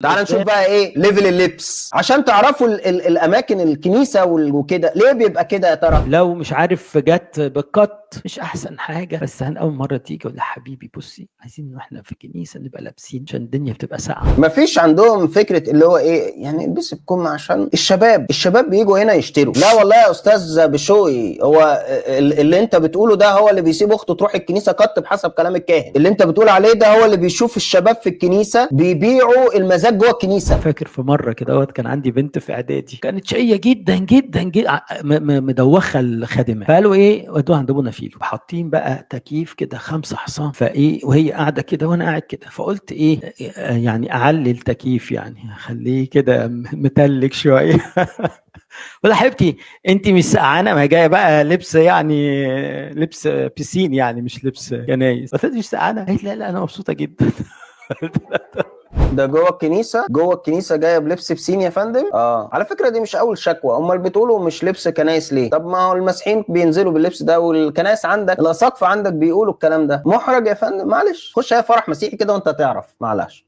تعال نشوف بقى ايه ليفل اللبس عشان تعرفوا الاماكن الكنيسه وكده ليه بيبقى كده يا ترى. لو مش عارف جت بالقط مش احسن حاجه، بس اول مره تيجي اقول حبيبي بصي عايزين واحنا في الكنيسه نبقى لابسين عشان الدنيا بتبقى ساقعه. مفيش عندهم فكره اللي هو ايه يعني البس بكم عشان الشباب بييجوا هنا يشتروا. لا والله يا استاذ بشوي، هو اللي انت بتقوله ده هو اللي بيسيب اخته تروح الكنيسه قط بحسب كلام الكاهن. اللي انت بتقول عليه ده هو اللي بيشوف الشباب في الكنيسه بيبيعوا المزاج جوه الكنيسه. فاكر في مره كده كان عندي بنت في اعدادي كانت شقيه جدا جدا جدا مدوخه الخادمه، فقالوا ايه ودوها عند ابونا فيلو، حاطين بقى تكييف كده 5 حصان، فايه وهي قاعده كده وانا قاعد كده، فقلت ايه يعني اعلي التكييف يعني اخليه كده متلج شويه. ولا حبيبتي انت مش سقعانه؟ ما جايه بقى لبس يعني لبس بيسين يعني مش لبس كنايس. قلت مش سقعانه؟ قالت لا انا مبسوطه جدا. ده جوه الكنيسه جايه بلبس بسين يا فندم. على فكره دي مش اول شكوى. امال بتقولوا مش لبس كنايس ليه؟ طب ما هو المسيحيين بينزلوا باللبس ده والكنايس عندك الاساقفه عندك بيقولوا الكلام ده. محرج يا فندم معلش، خش اي فرح مسيحي كده وانت تعرف. معلش